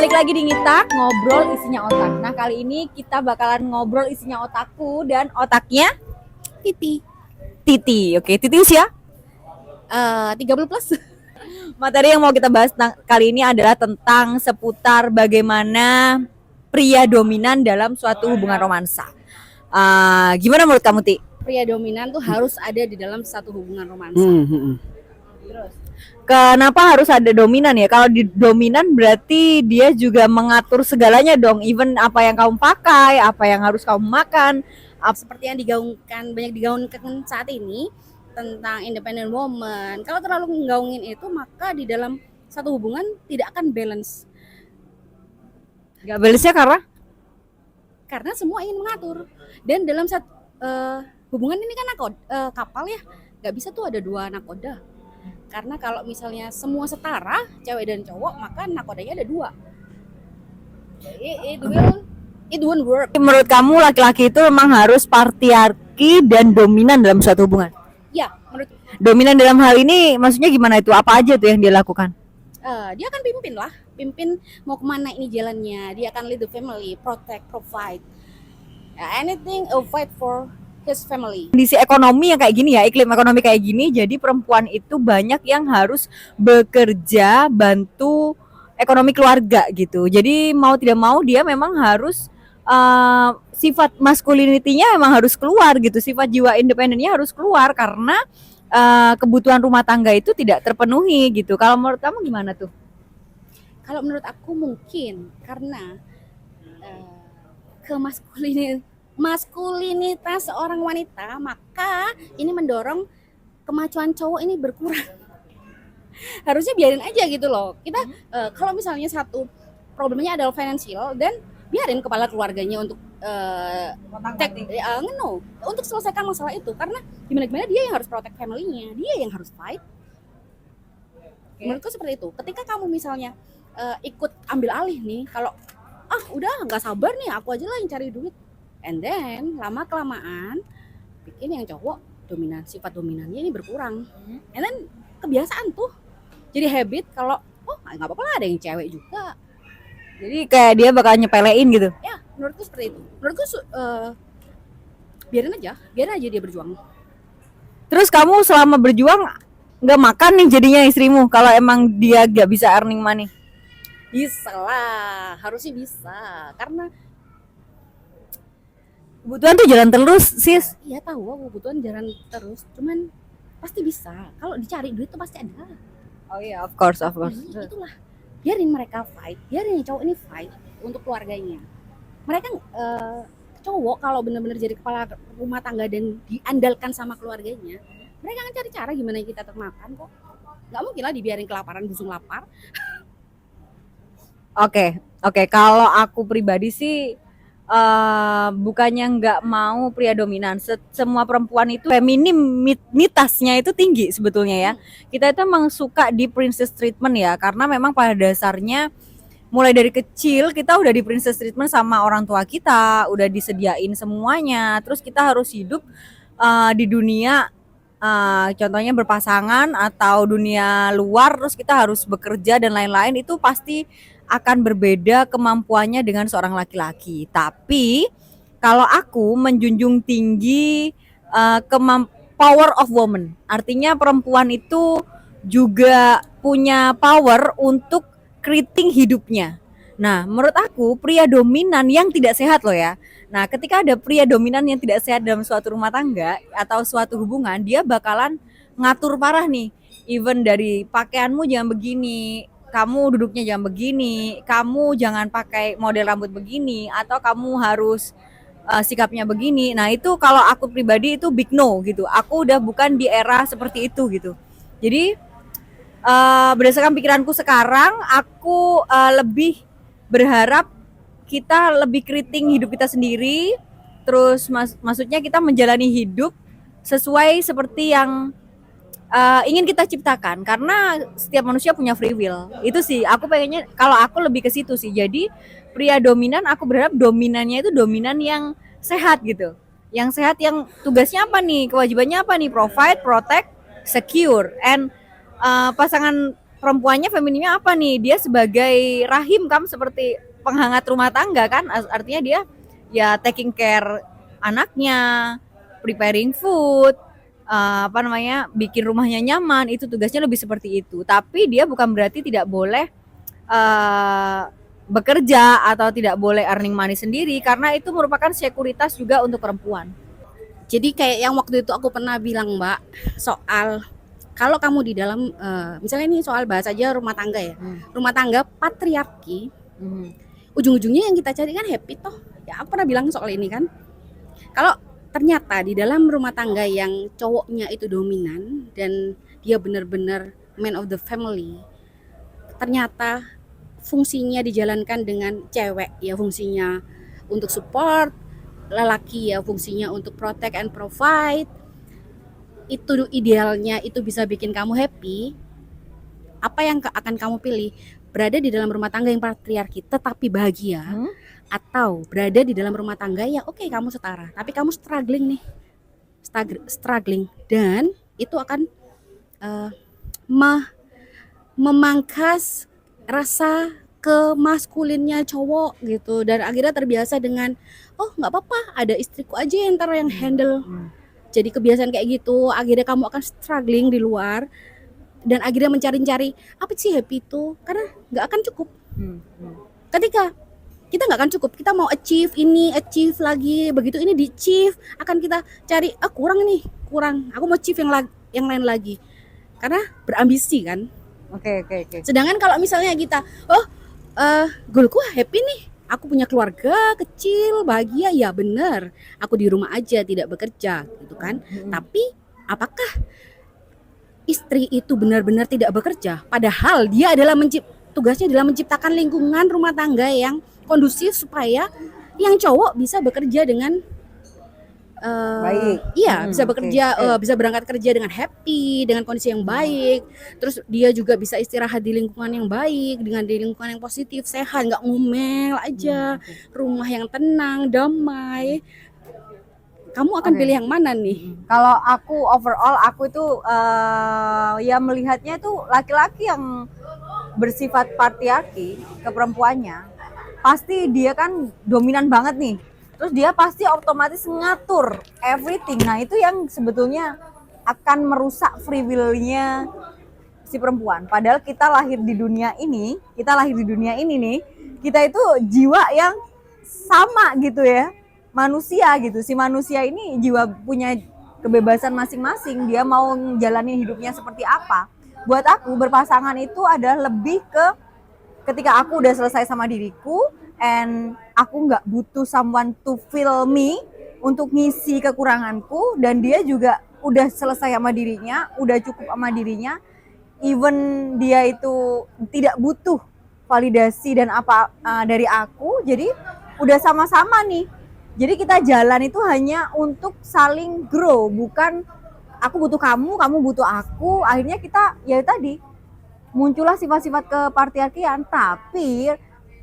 balik lagi di Ngitak, ngobrol isinya otak. Nah, kali ini kita bakalan ngobrol isinya otakku dan otaknya Titi. Titi. Oke, Titi usia? 30 plus. Materi yang mau kita bahas kali ini adalah tentang seputar bagaimana pria dominan dalam suatu hubungan romansa. Gimana menurut kamu, Ti? Pria dominan tuh harus ada di dalam satu hubungan romansa. Terus, kenapa harus ada dominan ya? Kalau di dominan berarti dia juga mengatur segalanya dong, even apa yang kamu pakai, apa yang harus kamu makan. Seperti yang banyak digaungkan saat ini tentang independent woman. Kalau terlalu menggaungin itu, maka di dalam satu hubungan tidak akan balance. Gak balance-nya karena semua ingin mengatur. Dan dalam satu hubungan ini kan kapal ya, nggak bisa tuh ada dua nakoda. Karena kalau misalnya semua setara, cewek dan cowok, maka nakodanya ada dua. It won't work. Menurut kamu laki-laki itu memang harus patriarki dan dominan dalam suatu hubungan? Ya, menurut dominan dalam hal ini maksudnya gimana itu? Apa aja tuh yang dia lakukan? Dia akan pimpin mau kemana ini jalannya. Dia akan lead the family, protect, provide, anything, fight for his family. Kondisi ekonomi yang kayak gini ya, iklim ekonomi kayak gini, jadi perempuan itu banyak yang harus bekerja bantu ekonomi keluarga gitu. Jadi mau tidak mau dia memang harus sifat masculinity-nya memang harus keluar gitu, sifat jiwa independennya harus keluar karena kebutuhan rumah tangga itu tidak terpenuhi gitu. Kalau menurut kamu gimana tuh? Kalau menurut aku mungkin karena maskulinitas seorang wanita, maka ini mendorong kemajuan cowok ini berkurang. Harusnya biarin aja gitu loh. Kita kalau misalnya satu problemnya adalah financial, dan biarin kepala keluarganya untuk untuk selesaikan masalah itu. Karena gimana dia yang harus protect family-nya, dia yang harus fight. Menurutku seperti itu. Ketika kamu misalnya ikut ambil alih nih, kalau udah nggak sabar nih, aku aja lah yang cari duit, and then lama kelamaan bikin yang cowok sifat dominannya ini berkurang, and then kebiasaan tuh jadi habit. Kalau nggak apa-apa lah ada yang cewek juga, jadi kayak dia bakal nyepelein gitu ya. Menurutku seperti itu. Menurutku biarin aja dia berjuang. Terus kamu selama berjuang nggak makan nih jadinya istrimu kalau emang dia nggak bisa earning money? Bisa lah, harusnya bisa, karena kebutuhan tuh jalan terus, sis. Iya tahu, kebutuhan jalan terus, cuman pasti bisa. Kalau dicari duit tuh pasti ada. Oh iya, of course. Itulah, biarin mereka fight, biarin cowok ini fight untuk keluarganya. Mereka cowok kalau benar-benar jadi kepala rumah tangga dan diandalkan sama keluarganya, mereka akan cari cara gimana kita termakan kok. Nggak mungkin lah dibiarin kelaparan, busung lapar. Oke. Kalau aku pribadi sih bukannya nggak mau pria dominan. Semua perempuan itu feminitasnya itu tinggi sebetulnya ya. Kita itu memang suka di princess treatment ya, karena memang pada dasarnya mulai dari kecil kita udah di princess treatment sama orang tua kita, udah disediain semuanya. Terus kita harus hidup di dunia contohnya berpasangan atau dunia luar, terus kita harus bekerja dan lain-lain. Itu pasti akan berbeda kemampuannya dengan seorang laki-laki. Tapi kalau aku menjunjung tinggi power of woman, artinya perempuan itu juga punya power untuk creating hidupnya. Nah, menurut aku pria dominan yang tidak sehat loh ya. Nah, ketika ada pria dominan yang tidak sehat dalam suatu rumah tangga atau suatu hubungan, dia bakalan ngatur parah nih. Even dari pakaianmu jangan begini, kamu duduknya jangan begini, kamu jangan pakai model rambut begini, atau kamu harus sikapnya begini. Nah, itu kalau aku pribadi itu big no gitu. Aku udah bukan di era seperti itu gitu. Jadi berdasarkan pikiranku sekarang, aku lebih berharap kita lebih keriting hidup kita sendiri. Terus maksudnya kita menjalani hidup sesuai seperti yang ingin kita ciptakan, karena setiap manusia punya free will. Itu sih aku pengennya, kalau aku lebih ke situ sih. Jadi pria dominan, aku berharap dominannya itu dominan yang sehat gitu, yang sehat, yang tugasnya apa nih, kewajibannya apa nih, provide, protect, secure, and pasangan perempuannya feminimnya apa nih? Dia sebagai rahim kan, seperti penghangat rumah tangga kan, artinya dia ya taking care anaknya, preparing food, apa namanya, bikin rumahnya nyaman, itu tugasnya lebih seperti itu. Tapi dia bukan berarti tidak boleh bekerja atau tidak boleh earning money sendiri, karena itu merupakan sekuritas juga untuk perempuan. Jadi kayak yang waktu itu aku pernah bilang Mbak, soal kalau kamu di dalam misalnya ini soal bahas aja rumah tangga ya. Rumah tangga patriarki, ujung-ujungnya yang kita cari kan happy toh. Ya aku pernah bilang soal ini kan. Kalau ternyata di dalam rumah tangga yang cowoknya itu dominan dan dia benar-benar man of the family, ternyata fungsinya dijalankan dengan cewek ya fungsinya untuk support, lelaki ya fungsinya untuk protect and provide, itu idealnya itu bisa bikin kamu happy. Apa yang akan kamu pilih? Berada di dalam rumah tangga yang patriarki tetapi bahagia, atau berada di dalam rumah tangga yang oke, kamu setara tapi kamu struggling nih, struggling, dan itu akan memangkas rasa kemaskulinnya cowok gitu, dan akhirnya terbiasa dengan oh nggak apa-apa ada istriku aja yang ntar yang handle. Jadi kebiasaan kayak gitu akhirnya kamu akan struggling di luar dan akhirnya mencari-cari apa sih happy itu, karena nggak akan cukup. Ketika kita nggak akan cukup, kita mau achieve ini, achieve lagi, begitu ini di achieve akan kita cari kurang nih, kurang, aku mau achieve yang lain lagi, karena berambisi kan. Oke. Sedangkan kalau misalnya kita goalku happy nih, aku punya keluarga kecil bahagia, ya bener aku di rumah aja tidak bekerja gitu kan. Tapi apakah istri itu benar-benar tidak bekerja padahal dia adalah tugasnya adalah menciptakan lingkungan rumah tangga yang kondusif supaya yang cowok bisa bekerja dengan Baik. Iya, bisa bekerja, bisa berangkat kerja dengan happy, dengan kondisi yang baik. Terus dia juga bisa istirahat di lingkungan yang baik, dengan di lingkungan yang positif, sehat, nggak ngomel aja, rumah yang tenang, damai. Kamu akan pilih yang mana nih? Kalau aku overall, aku itu ya melihatnya itu laki-laki yang bersifat patriarki ke perempuannya, pasti dia kan dominan banget nih. Terus dia pasti otomatis ngatur everything. Nah itu yang sebetulnya akan merusak free will-nya si perempuan. Padahal kita lahir di dunia ini nih, kita itu jiwa yang sama gitu ya, manusia gitu. Si manusia ini jiwa punya kebebasan masing-masing, dia mau menjalani hidupnya seperti apa. Buat aku berpasangan itu adalah lebih ke ketika aku udah selesai sama diriku, and aku nggak butuh someone to fill me, untuk ngisi kekuranganku, dan dia juga udah selesai sama dirinya, udah cukup sama dirinya, even dia itu tidak butuh validasi dan apa dari aku, jadi udah sama-sama nih. Jadi kita jalan itu hanya untuk saling grow, bukan aku butuh kamu, kamu butuh aku. Akhirnya kita ya tadi muncullah sifat-sifat kepatriarkian, tapi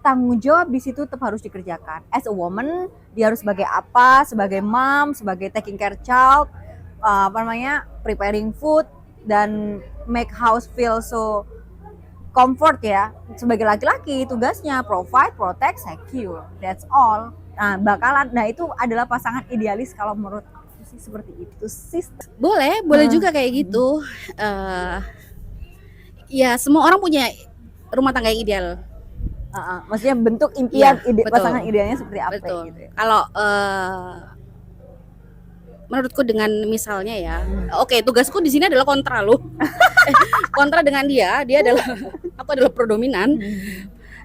tanggung jawab di situ tetap harus dikerjakan. As a woman, dia harus sebagai apa? Sebagai mom, sebagai taking care child, preparing food dan make house feel so comfort ya. Sebagai laki-laki tugasnya provide, protect, secure. That's all. Nah itu adalah pasangan idealis kalau menurut aku sih, seperti itu sih. Boleh juga kayak gitu. Ya semua orang punya rumah tangga yang ideal. Maksudnya bentuk impian pasangan idealnya seperti apa gitu ya. Kalau menurutku dengan misalnya ya, oke, tugasku di sini adalah kontra lo. Kontra dengan dia adalah aku adalah pro dominan.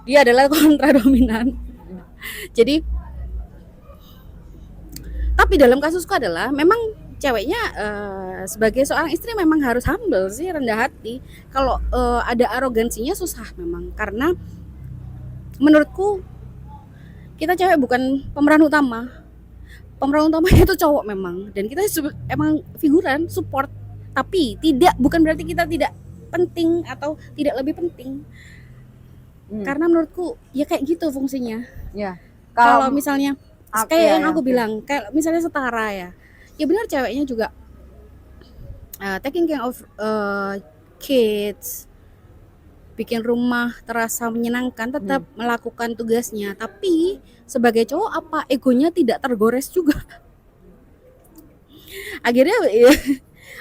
Dia adalah kontra dominan. Jadi tapi dalam kasusku adalah memang ceweknya sebagai seorang istri memang harus humble sih, rendah hati. Kalau ada arogansinya susah memang, karena menurutku kita cewek bukan pemeran utama. Pemeran utamanya itu cowok memang, dan kita emang figuran support, tapi bukan berarti kita tidak penting atau tidak lebih penting. Karena menurutku ya kayak gitu fungsinya. Ya. Kalau misalnya kayak yang aku bilang, kayak misalnya setara ya benar, ceweknya juga taking care of kids, bikin rumah terasa menyenangkan, tetap melakukan tugasnya. Tapi sebagai cowok apa egonya tidak tergores juga? Akhirnya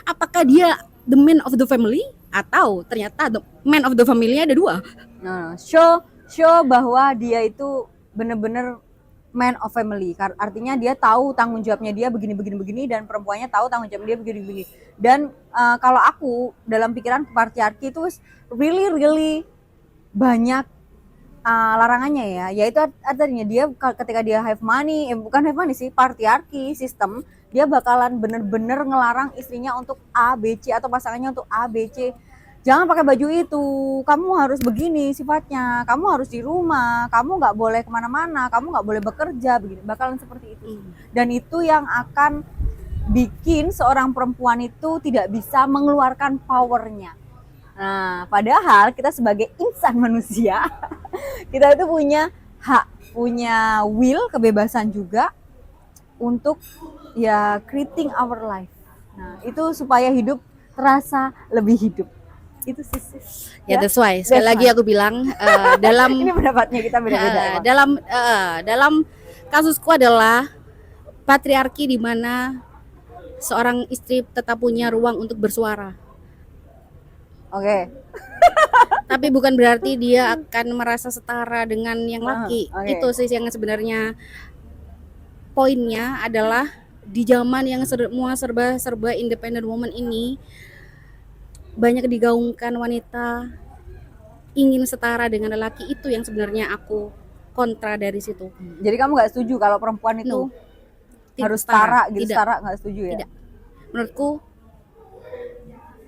apakah dia the man of the family atau ternyata the man of the family-nya ada dua? Nah, show bahwa dia itu bener-bener man of family. Artinya dia tahu tanggung jawabnya dia begini dan perempuannya tahu tanggung jawab dia begini. Dan kalau aku dalam pikiran patriarki itu really banyak larangannya ya. Yaitu artinya dia ketika dia have money, bukan have money sih, patriarki sistem, dia bakalan bener-bener ngelarang istrinya untuk A, B, C atau pasangannya untuk A, B, C. Jangan pakai baju itu, kamu harus begini sifatnya, kamu harus di rumah, kamu nggak boleh kemana-mana, kamu nggak boleh bekerja, begini, bakalan seperti itu. Dan itu yang akan bikin seorang perempuan itu tidak bisa mengeluarkan powernya. Nah, padahal kita sebagai insan manusia, kita itu punya hak, punya will, kebebasan juga untuk ya creating our life. Nah, itu supaya hidup terasa lebih hidup. Itu sih. Ya, that's why. Sekali lagi aku bilang dalam ini pendapatnya kita beda-beda. Dalam kasusku adalah patriarki di mana seorang istri tetap punya ruang untuk bersuara. Oke. Tapi bukan berarti dia akan merasa setara dengan yang laki. Okay. Itu sih yang sebenarnya poinnya adalah di zaman yang semua serba independent woman ini, banyak digaungkan wanita ingin setara dengan lelaki. Itu yang sebenarnya aku kontra dari situ. Jadi kamu nggak setuju kalau perempuan itu harus setara gitu? Setara nggak setuju ya? Tidak. Menurutku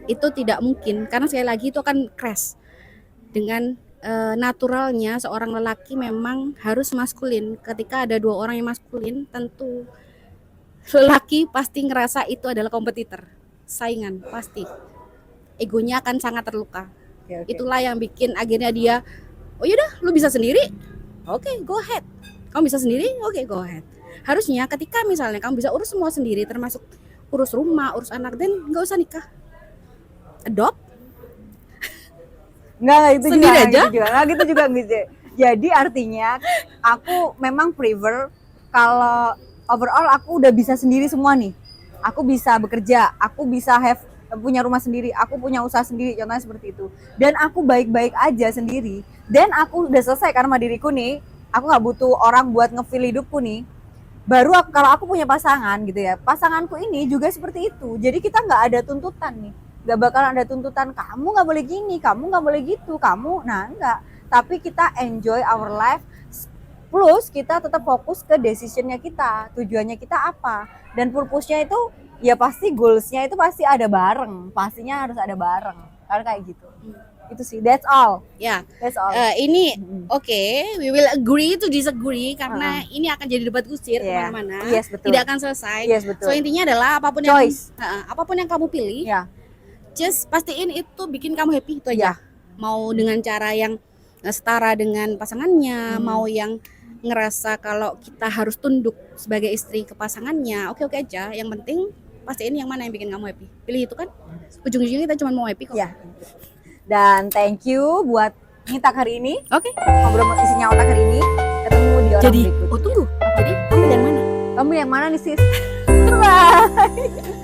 itu tidak mungkin, karena sekali lagi itu akan crash dengan naturalnya seorang lelaki memang harus maskulin. Ketika ada dua orang yang maskulin, tentu lelaki pasti ngerasa itu adalah kompetitor, saingan, pasti egonya akan sangat terluka. Okay. Itulah yang bikin akhirnya dia, oh yaudah lu bisa sendiri, oke, go ahead. Kamu bisa sendiri, oke, go ahead. Harusnya ketika misalnya kamu bisa urus semua sendiri, termasuk urus rumah, urus anak, dan nggak usah nikah, adopt. Nggak itu sendiri juga, aja. Nggak gitu juga gitu. Jadi artinya aku memang prefer kalau overall aku udah bisa sendiri semua nih. Aku bisa bekerja, aku bisa punya rumah sendiri, aku punya usaha sendiri, contohnya seperti itu. Dan aku baik-baik aja sendiri. Dan aku udah selesai karena sama diriku nih. Aku nggak butuh orang buat nge-feel hidupku nih. Baru kalau aku punya pasangan gitu ya, pasanganku ini juga seperti itu. Jadi kita nggak ada tuntutan nih. Nggak bakalan ada tuntutan, kamu nggak boleh gini, kamu nggak boleh gitu, kamu, nah enggak. Tapi kita enjoy our life, plus kita tetap fokus ke decisionnya kita, tujuannya kita apa. Dan purpose-nya itu ya pasti goals-nya itu pasti ada bareng, pastinya harus ada bareng, karena kayak gitu. Itu sih, that's all. Ya, that's all. Ini oke, we will agree to disagree karena ini akan jadi debat kusir kemana-mana. Yes, betul. Tidak akan selesai. Yes, betul. So intinya adalah apapun yang kamu pilih, just pastiin itu bikin kamu happy, itu aja. Mau dengan cara yang setara dengan pasangannya, mau yang ngerasa kalau kita harus tunduk sebagai istri ke pasangannya, oke aja. Yang penting pastiin yang mana yang bikin kamu happy. Pilih itu kan. Ujung-ujungnya kita cuma mau happy kok. Ya. Dan thank you buat ngitak hari ini. Oke. Ngobrol isinya otak hari ini. Ketemu di orang berikut. Tunggu. Jadi kamu yang mana? Kamu yang mana nih sis? Bye.